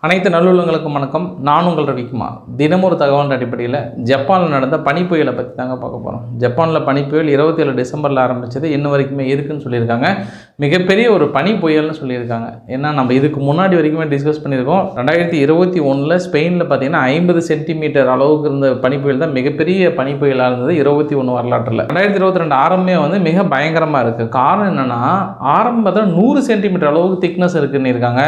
அனைத்து நல்லுள்ளங்களுக்கும் வணக்கம். நான் உங்கள் ரவிக்குமார். தினமொரு தகவல் அடிப்படையில் ஜப்பானில் நடந்த பனிப்புயலை பற்றி தாங்க பார்க்க போகிறோம். ஜப்பானில் பனிப்புயல் 27 டிசம்பரில் ஆரம்பித்தது இன்னும் வரைக்குமே இருக்குன்னு சொல்லியிருக்காங்க. மிகப்பெரிய ஒரு பனி புயல்னு சொல்லியிருக்காங்க. ஏன்னா நம்ம இதுக்கு முன்னாடி வரைக்குமே டிஸ்கஸ் பண்ணியிருக்கோம். 2021 ஸ்பெயினில் பார்த்தீங்கன்னா 50 சென்டிமீட்டர் அளவுக்கு இருந்த பனிப்புயல் தான் மிகப்பெரிய பனிப்புயலாக இருந்தது 21 வரலாற்றில். 2022 ஆரம்பமே வந்து மிக பயங்கரமாக இருக்குது. காரணம் என்னென்னா ஆரம்பத்தில் 100 சென்டிமீட்டர் அளவுக்கு திக்னஸ் இருக்குன்னு இருக்காங்க.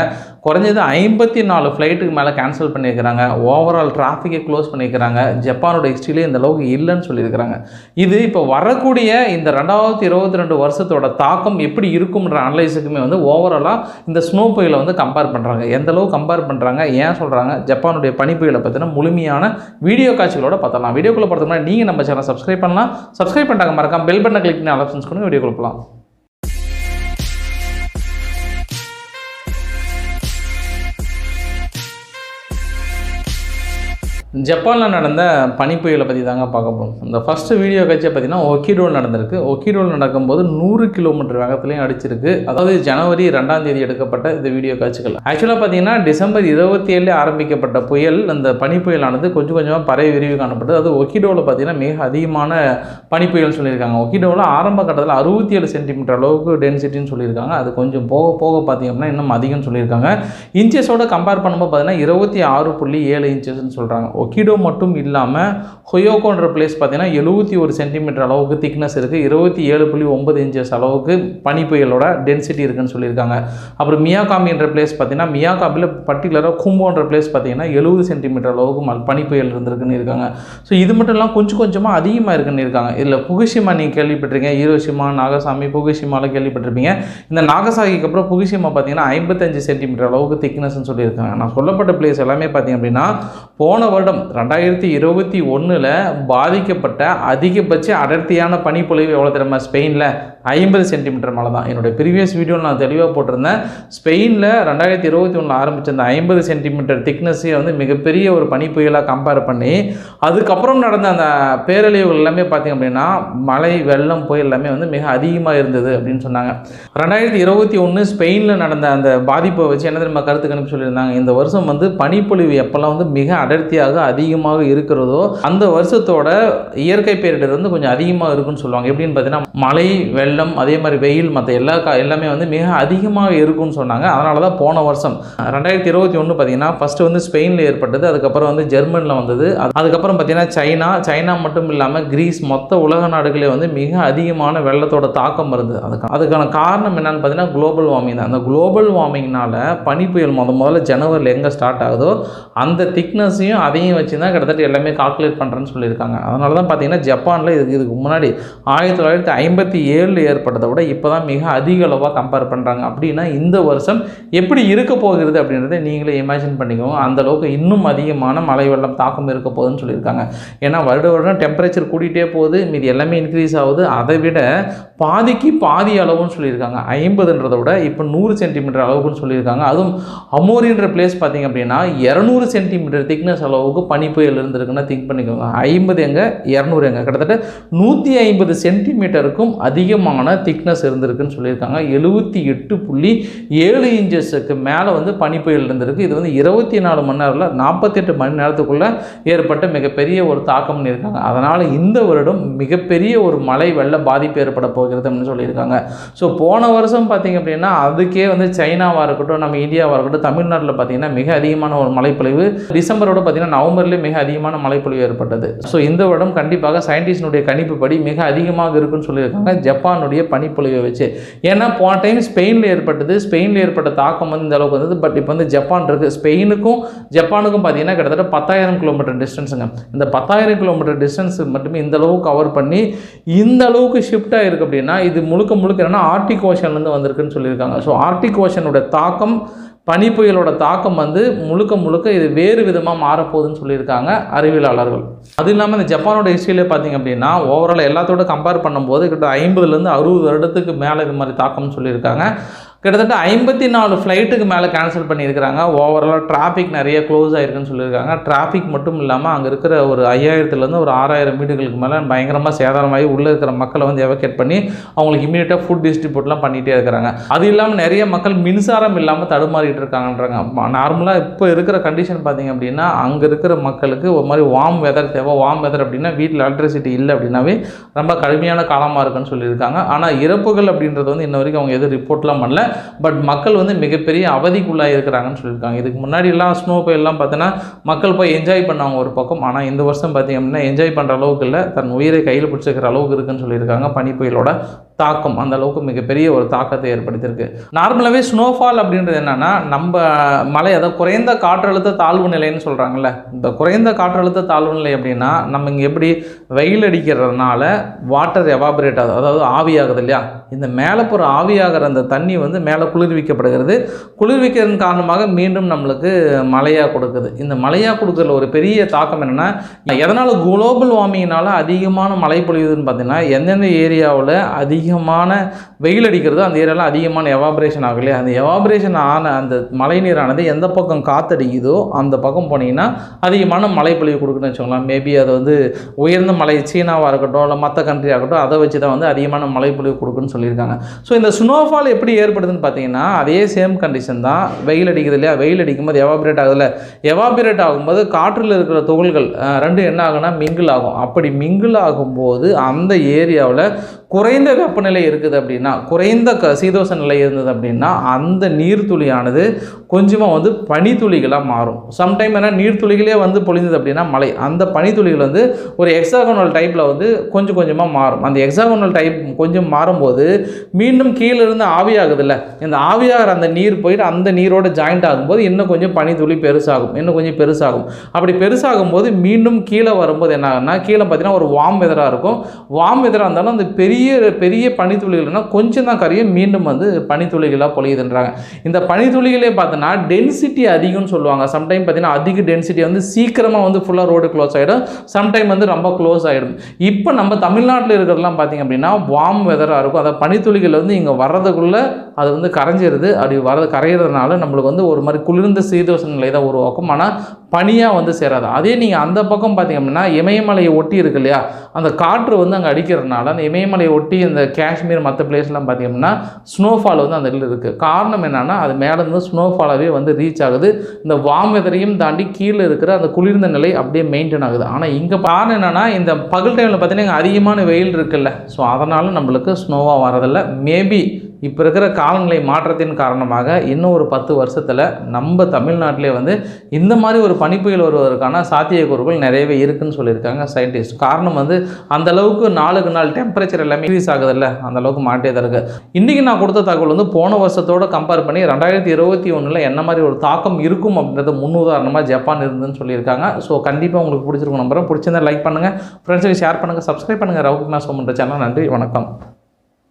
குறைஞ்சது 54 ஃப்ளைட்டுக்கு மேலே கேன்சல் பண்ணியிருக்கிறாங்க. ஓவரால் டிராஃபிக்கை க்ளோஸ் பண்ணியிருக்கிறாங்க. ஜப்பானோட ஹிஸ்ட்ரியிலே இந்த அளவுக்கு இல்லைன்னு சொல்லியிருக்கிறாங்க. இது இப்போ வரக்கூடிய இந்த 2022 வருஷத்தோட தாக்கம் எப்படி இருக்கும்ன்ற அனலைஸுக்குமே வந்து ஓவராலாக இந்த ஸ்னோ புயலை வந்து கம்பேர் பண்ணுறாங்க. எந்த அளவுக்கு கம்பேர் பண்ணுறாங்க, ஏன் சொல்கிறாங்க, ஜப்பானுடைய பனி புயலை பற்றின முழுமையான வீடியோ காட்சிகளோட பார்த்தலாம். வீடியோக்குள்ளே பார்த்தோம்னா நீங்கள் நம்ம சேனல் சப்ஸ்கிரைப் பண்ணலாம். சப்ஸ்கிரைப் பண்ணிட்டாங்க மறக்காம பெல் பட்டனை கிளிக் பண்ணி ஆப்ஷன்ஸ் கொடுங்க. வீடியோக்குள்ள போகலாம். ஜப்பானில் நடந்த பனிப்புயலை பற்றி தாங்க பார்க்க போகிறோம். இந்த ஃபஸ்ட்டு வீடியோ காட்சியை பார்த்தீங்கன்னா ஒக்கிடோவில் நடந்திருக்கு. ஒக்கிடோவில் நடக்கும்போது 100 கிலோமீட்டர் வேகத்துலையும் அடிச்சிருக்கு. அதாவது ஜனவரி 2ஆம் தேதி எடுக்கப்பட்ட இந்த வீடியோ காட்சிகள். ஆக்சுவலாக பார்த்தீங்கன்னா டிசம்பர் 27 ஆரம்பிக்கப்பட்ட புயல், அந்த பனிப்புயலானது கொஞ்சம் கொஞ்சமாக பரவி விரிவு காணப்பட்டது. அது ஒக்கிடோவில் பார்த்தீங்கன்னா மிக அதிகமான பனிப்புயல் சொல்லியிருக்காங்க. ஒக்கிடோவில் ஆரம்ப கட்டத்தில் 67 சென்டிமீட்டர் அளவுக்கு டென்சிட்டின்னு சொல்லியிருக்காங்க. அது கொஞ்சம் போக போக பார்த்தீங்க அப்படின்னா இன்னும் அதிகம்னு சொல்லியிருக்காங்க. இன்ச்சஸோட கம்பேர் பண்ணும்போது பார்த்தீங்கன்னா 26.7 இன்ச்சஸ்ன்னு சொல்கிறாங்க. ஒக்கிடோ மட்டும் இல்லாமல் ஹொயோகோன்ற பிளேஸ் பார்த்தீங்கன்னா 71 சென்டிமீட்டர் அளவுக்கு திக்னஸ் இருக்குது. 27.9 இன்ச்சஸ் அளவுக்கு பனிப்புயலோட டென்சிட்டி இருக்குன்னு சொல்லியிருக்காங்க. அப்புறம் மியாகாமின்ற பிளேஸ் பார்த்தீங்கன்னா மியாகாமியில் பர்டிகுலராக கும்போன்ற பிளேஸ் பார்த்தீங்கன்னா 70 சென்டிமீட்டர் அளவுக்கு பனிப்புயல் இருந்திருக்குன்னு இருக்காங்க. ஸோ இது மட்டும் இல்லாமல் கொஞ்சம் கொஞ்சமாக அதிகமாக இருக்குன்னு இருக்காங்க. இதில் புகுஷிமா நீங்கள் கேள்விப்பட்டிருக்கீங்க. ஹீரோஷிமா, நாகசாமி, புகுஷிமாவில் கேள்விப்பட்டிருப்பீங்க. இந்த நாகசாகிக்கு அப்புறம் புகுஷிமா பார்த்தீங்கன்னா 55 சென்டிமீட்டர் அளவுக்கு திக்னஸ்ன்னு சொல்லியிருக்காங்க. நான் சொல்லப்பட்ட பிளேஸ் எல்லாமே பார்த்தீங்க அப்படின்னா போன வருடம் 2021 பாதிக்கப்பட்ட அதிகபட்ச அடர்த்தியான பனிப்பொழிவு எவ்வளோ தெரியுமா? ஸ்பெயினில் 50 சென்டிமீட்டர் மேலே தான். என்னுடைய ப்ரீவியஸ் வீடியோவில் நான் தெளிவாக போட்டிருந்தேன். ஸ்பெயினில் 2021 ஆரம்பித்த அந்த 50 சென்டிமீட்டர் திக்னஸே வந்து மிகப்பெரிய ஒரு பனிப்புயலாக கம்பேர் பண்ணி அதுக்கப்புறம் நடந்த அந்த பேரழிவுகள் எல்லாமே பார்த்திங்க அப்படின்னா மழை, வெள்ளம், புயல் எல்லாமே வந்து மிக அதிகமாக இருந்தது அப்படின்னு சொன்னாங்க. 2021 ஸ்பெயினில் நடந்த அந்த பாதிப்பை வச்சு என்ன தெரியுமா கருத்து கணிப்பு சொல்லியிருந்தாங்க? இந்த வருஷம் வந்து பனிப்பொழிவு எப்போல்லாம் வந்து மிக அடர்த்தியாக அதிகமாக இருக்கிறதோ அந்த வருஷத்தோட இயற்கை பேரிடர் வந்து கொஞ்சம் அதிகமாக இருக்குன்னு சொல்லுவாங்க. எப்படின்னு பார்த்தீங்கன்னா மழை, வெள்ளம், அதே மாதிரி வெயில், மற்ற எல்லாமே வந்து மிக அதிகமாக இருக்குன்னு சொன்னாங்க. அதனால தான் போன வருஷம் 2021 பார்த்தீங்கன்னா ஃபஸ்ட்டு வந்து ஸ்பெயினில் ஏற்பட்டது. அதுக்கப்புறம் வந்து ஜெர்மனியில் வந்தது. அதுக்கப்புறம் பார்த்தீங்கன்னா சைனா மட்டும் இல்லாமல் கிரீஸ், மொத்த உலக நாடுகளே வந்து மிக அதிகமான வெள்ளத்தோட தாக்கம் இருந்தது. அதுக்கான காரணம் என்னன்னு பார்த்தீங்கன்னா குளோபல் வார்மிங் தான். அந்த குளோபல் வார்மிங்னால பனிப்புயல் முதல்ல ஜனவரியில் எங்கே ஸ்டார்ட் ஆகுதோ அந்த திக்னஸையும் அதையும் வச்சு தான் கிட்டத்தட்ட எல்லாமே கால்குலேட் பண்ணுறேன்னு சொல்லியிருக்காங்க. அதனால தான் பார்த்தீங்கன்னா ஜப்பானில் இதுக்கு முன்னாடி 1957 ஏற்பட்டதை விட இப்போ தான் மிக அதிக அளவாக கம்பேர் பண்ணுறாங்க. அப்படின்னா இந்த வருஷம் எப்படி இருக்க போகிறது அப்படின்றத நீங்களே இமேஜின் பண்ணிக்கோங்க. அந்தளவுக்கு இன்னும் அதிகமான மழை வெள்ளம் தாக்கம் இருக்க போகுதுன்னு சொல்லியிருக்காங்க. ஏன்னா வருடம் டெம்பரேச்சர் கூட்டிகிட்டே போகுது, மீது எல்லாமே இன்க்ரீஸ் ஆகுது. அதை விட பாதிக்கு பாதி அளவுன்னு சொல்லியிருக்காங்க. 50ன்றதை விட இப்போ 100 சென்டிமீட்டர் அளவுக்குன்னு சொல்லியிருக்காங்க. அதுவும் அமோரின்ற பிளேஸ் பார்த்திங்க அப்படின்னா 200 சென்டிமீட்டர் திக்னஸ் அளவுக்கு பனிப்புயல் இருந்திருக்குன்னா திங்க் பண்ணிக்கோங்க. 50 எங்கே, 200 எங்கே, கிட்டத்தட்ட 150 சென்டிமீட்டருக்கும் அதிகமான திக்னஸ் இருந்திருக்குன்னு சொல்லியிருக்காங்க. 78.7 இன்ச்சஸுக்கு மேலே வந்து பனிப்புயல் இருந்திருக்கு. இது வந்து 24 மணி நேரத்தில் 48 மணி நேரத்துக்குள்ளே ஏற்பட்ட மிகப்பெரிய ஒரு தாக்கம்னு இருக்காங்க. அதனால் இந்த வருடம் மிகப்பெரிய ஒரு மழை வெள்ள பாதிப்பு ஏற்பட போகிறது அப்படின்னு சொல்லியிருக்காங்க. ஸோ போன வருஷம் பார்த்திங்க அப்படின்னா அதுக்கே வந்து சைனாவாக இருக்கட்டும், நம்ம இந்தியாவாக இருக்கட்டும், தமிழ்நாட்டில் பார்த்திங்கன்னா மிக அதிகமான ஒரு மழைப்பொழிவு டிசம்பரோட பார்த்திங்கன்னா நவம்பர்லேயே மிக அதிகமான மழைப்பொழிவு ஏற்பட்டது. ஸோ இந்த வருடம் கண்டிப்பாக சயின்டிஸ்டினுடைய கணிப்புப்படி மிக அதிகமாக இருக்குன்னு சொல்லியிருக்காங்க ஜப்பானுடைய பனிப்பொழிவை வச்சு. ஏன்னா போன டைம் ஸ்பெயினில் ஏற்பட்டது. ஸ்பெயினில் ஏற்பட்ட தாக்கம் வந்து இந்த அளவுக்கு வந்தது. பட் இப்போ வந்து ஜப்பான் இருக்குது. ஸ்பெயினுக்கும் ஜப்பானுக்கும் பார்த்தீங்கன்னா கிட்டத்தட்ட 10,000 கிலோமீட்டர் டிஸ்டன்ஸுங்க. இந்த 10,000 கிலோமீட்டர் டிஸ்டன்ஸ் மட்டுமே இந்த அளவுக்கு கவர் பண்ணி இந்த அளவுக்கு ஷிஃப்ட் ஆகிருக்கு அப்படின்னா இது முழுக்க என்னன்னா ஆர்டிக் ஓஷன்லேருந்து வந்திருக்குன்னு சொல்லியிருக்காங்க. ஸோ ஆர்டிக் ஓஷனோட தாக்கம், பனிப்புயலோட தாக்கம் வந்து முழுக்க இது வேறு விதமாக மாறப்போகுதுன்னு சொல்லியிருக்காங்க அறிவியலாளர்கள். அது இல்லாமல் இந்த ஜப்பானோட ஹிஸ்ட்ரியிலே பார்த்திங்க அப்படின்னா ஓவரால் எல்லாத்தோட கம்பேர் பண்ணும்போது கிட்ட 50லேருந்து 60 வருடத்துக்கு மேலே இது மாதிரி தாக்கம்னு சொல்லியிருக்காங்க. கிட்டத்தட்ட 54 ஃப்ளைட்டுக்கு மேலே கேன்சல் பண்ணியிருக்கிறாங்க. ஓவராலாக டிராஃபிக் நிறைய க்ளோஸ் ஆகிருக்குன்னு சொல்லியிருக்காங்க. டிராஃபிக் மட்டும் இல்லாமல் அங்கே இருக்கிற ஒரு 5000லேருந்து ஒரு 6000 வீடுகளுக்கு மேலே பயங்கரமாக சேதாரமாகி உள்ளே இருக்கிற மக்களை வந்து எவகேட் பண்ணி அவங்களுக்கு இமீடியட்டாக ஃபுட் டிஸ்ட்ரிபியூட்லாம் பண்ணிகிட்டே இருக்கிறாங்க. அது இல்லாமல் நிறைய மக்கள் மின்சாரம் இல்லாமல் தடுமாறிட்டு இருக்காங்கன்றாங்க. நார்மலாக இப்போ இருக்கிற கண்டிஷன் பார்த்திங்க அப்படின்னா அங்கே இருக்கிற மக்களுக்கு ஒரு மாதிரி வார்ம் வெதர் தேவை. வார்ம் வெதர் அப்படின்னா வீட்டில் எலக்ட்ரிசிட்டி இல்லை அப்படின்னாவே ரொம்ப கடுமையான காலமாக இருக்குன்னு சொல்லியிருக்காங்க. ஆனால் இறப்புகள் அப்படின்றது வந்து இன்ன வரைக்கும் அவங்க எதுவும் ரிப்போர்ட்லாம் பண்ணல. பட் மக்கள் வந்து மிகப்பெரிய அவதிக்குள்ளாக இருக்கிறாங்கன்னு சொல்லியிருக்காங்க. இதுக்கு முன்னாடிலாம் ஸ்னோ போயெல்லாம் பார்த்தீங்கன்னா மக்கள் போய் என்ஜாய் பண்ணாங்க ஒரு பக்கம். ஆனால் இந்த வருஷம் பார்த்திங்க அப்படின்னா என்ஜாய் பண்ணுற அளவுக்கு இல்லை, தன் உயிரை கையில் பிடிச்சிக்கிற அளவுக்கு இருக்குன்னு சொல்லியிருக்காங்க. பனி புயலோட தாக்கம் அந்த அளவுக்கு மிகப்பெரிய ஒரு தாக்கத்தை ஏற்படுத்தியிருக்கு. நார்மலாகவே ஸ்னோஃபால் அப்படின்றது என்னென்னா நம்ம மலை, அதாவது குறைந்த காற்றழுத்த தாழ்வு நிலைன்னு சொல்கிறாங்கல்ல. இந்த குறைந்த காற்றழுத்த தாழ்வு நிலை அப்படின்னா நம்ம இங்கே எப்படி வெயில் அடிக்கிறதுனால வாட்டர் எவாபரேட் ஆகுது, அதாவது ஆவியாகுது இல்லையா. இந்த மேலே போகிற ஆவியாகிற அந்த தண்ணி வந்து மேலே குளிர்விக்கப்படுகிறது. குளிர்விக்கிறதன் காரணமாக மீண்டும் நம்மளுக்கு மழையாக கொடுக்குது. இந்த மழையாக கொடுக்குறதுல ஒரு பெரிய தாக்கம் என்னென்னா, எதனால் குளோபல் வார்மிங்கினால் அதிகமான மழை பொழியுதுன்னு பார்த்தீங்கன்னா, எந்தெந்த ஏரியாவில் அதிகமான வெயில் அடிக்கிறதோ அந்த ஏரியாவில் அதிகமான எவாபரேஷன் ஆகும் இல்லையா. அந்த எவாபரேஷன் ஆன அந்த மழை நீரானது எந்த பக்கம் காற்றடிக்குதோ அந்த பக்கம் போனீங்கன்னா அதிகமான மழை பொழிவு கொடுக்குன்னு வச்சுக்கோங்களேன். மேபி அது வந்து உயர்ந்த மலை சீனாவாக இருக்கட்டும் இல்லை மற்ற கண்ட்ரியாக இருக்கட்டும், அதை வச்சு தான் வந்து அதிகமான மழை பொழிவு கொடுக்குன்னு சொல்லியிருக்காங்க. ஸோ இந்த ஸ்னோஃபால் எப்படி ஏற்படுதுன்னு பார்த்தீங்கன்னா அதே சேம் கண்டிஷன் தான். வெயில் அடிக்குது இல்லையா, வெயில் அடிக்கும்போது எவாபரேட் ஆகுதுல்ல, எவாபரேட் ஆகும்போது காற்றில் இருக்கிற துகள்கள் ரெண்டும் என்ன ஆகுனா மிங்கிள் ஆகும். அப்படி மிங்கிள் ஆகும்போது அந்த ஏரியாவில் குறைந்த வெப்பநிலை இருக்குது அப்படின்னா, குறைந்த சீதோஷ நிலை இருந்தது அப்படின்னா அந்த நீர்த்துளியானது கொஞ்சமாக வந்து பனித்துளிகளாக மாறும். சம்டைம் ஏன்னா நீர்த்துளிகளே வந்து பொழிந்தது அப்படின்னா மழை, அந்த பனித்துளிகள் வந்து ஒரு எக்ஸாகோனல் டைப்பில் வந்து கொஞ்சம் கொஞ்சமாக மாறும். அந்த எக்ஸாகோனல் டைப் கொஞ்சம் மாறும்போது மீண்டும் கீழே இருந்து ஆவியாகுதுல்ல, இந்த ஆவியாகிற அந்த நீர் போயிட்டு அந்த நீரோட ஜாயிண்ட் ஆகும்போது இன்னும் கொஞ்சம் பனித்துளி பெருசாகும், இன்னும் கொஞ்சம் பெருசாகும். அப்படி பெருசாகும் போது மீண்டும் கீழே வரும்போது என்ன ஆகுன்னா, கீழே பார்த்தீங்கன்னா ஒரு வார்ம் வெதராக இருக்கும். வார்ம் வெதராக இருந்தாலும் அந்த பெரிய பெரிய பனித்துளிகள்னா கொஞ்சம் தான் கரையும், மீண்டும் வந்து பனித்துளிகளாக பொழியுதுன்றாங்க. இந்த பனித்துளிகளே பார்த்தோன்னா டென்சிட்டி அதிகம்னு சொல்லுவாங்க. சம்டைம் பார்த்தீங்கன்னா அதிக டென்சிட்டி வந்து சீக்கிரமாக வந்து ஃபுல்லாக ரோடு க்ளோஸ் ஆகிடும், சம்டைம் வந்து ரொம்ப க்ளோஸ் ஆகிடும். இப்போ நம்ம தமிழ்நாட்டில் இருக்கிறதெல்லாம் பார்த்திங்க அப்படின்னா வார்ம் வெதராக இருக்கும். அதை பனித்துளிகள் வந்து இங்கே வர்றதுக்குள்ளே அது வந்து கரைஞ்சிருது. அப்படி கரையிறதுனால நம்மளுக்கு வந்து ஒரு மாதிரி குளிர்ந்த சீதோஷ நிலை தான் உருவாக்கும். ஆனால் பனியாக வந்து சேராது. அதே நீங்கள் அந்த பக்கம் பார்த்திங்க அப்படின்னா இமயமலையை ஒட்டி இருக்கு இல்லையா, அந்த காற்று வந்து அங்கே அடிக்கிறதுனால அந்த இமயமலையை ஒட்டி இந்த காஷ்மீர் மற்ற பிளேஸ்லாம் பார்த்திங்கன்னா ஸ்னோஃபால் வந்து அந்த இதில் இருக்குது. காரணம் என்னென்னா அது மேலேருந்து ஸ்னோஃபாலாகவே வந்து ரீச் ஆகுது. இந்த வார்ம் வெதரையும் தாண்டி கீழே இருக்கிற அந்த குளிர்ந்த நிலை அப்படியே மெயின்டைன் ஆகுது. ஆனால் இங்கே காரணம் என்னென்னா இந்த பகல் டைமில் பார்த்தீங்கன்னா அதிகமான வெயில் இருக்குல்ல, ஸோ அதனால் நம்மளுக்கு ஸ்னோவாக வரதில்லை. மேபி இப்போ இருக்கிற காலநிலை மாற்றத்தின் காரணமாக இன்னும் ஒரு 10 வருஷத்தில் நம்ம தமிழ்நாட்டிலே வந்து இந்த மாதிரி ஒரு பனிப்புயல் வருவதற்கான சாத்தியக்கூறுகள் நிறையவே இருக்குதுன்னு சொல்லியிருக்காங்க சயின்டிஸ்ட். காரணம் வந்து அந்தளவுக்கு நாளுக்கு நாள் டெம்பரேச்சர் எல்லாமே இன்க்ரீஸ் ஆகுதில்ல, அந்தளவுக்கு மாட்டே தான் இருக்குது. இன்றைக்கி நான் கொடுத்த தகவல் வந்து போன வருஷத்தோடு கம்பேர் பண்ணி 2021 என்ன மாதிரி ஒரு தாக்கம் இருக்கும் அப்படின்றத முன்னுதாரணமாக ஜப்பான் இருந்துன்னு சொல்லியிருக்காங்க. ஸோ கண்டிப்பாக உங்களுக்கு பிடிச்சிருக்கும் நம்புறேன். பிடிச்சிருந்தா லைக் பண்ணுங்கள், ஃப்ரெண்ட்ஸுக்கு ஷேர் பண்ணுங்கள், சப்ஸ்கிரைப் பண்ணுங்கள். Ravikumar SOMU channel. நன்றி, வணக்கம்.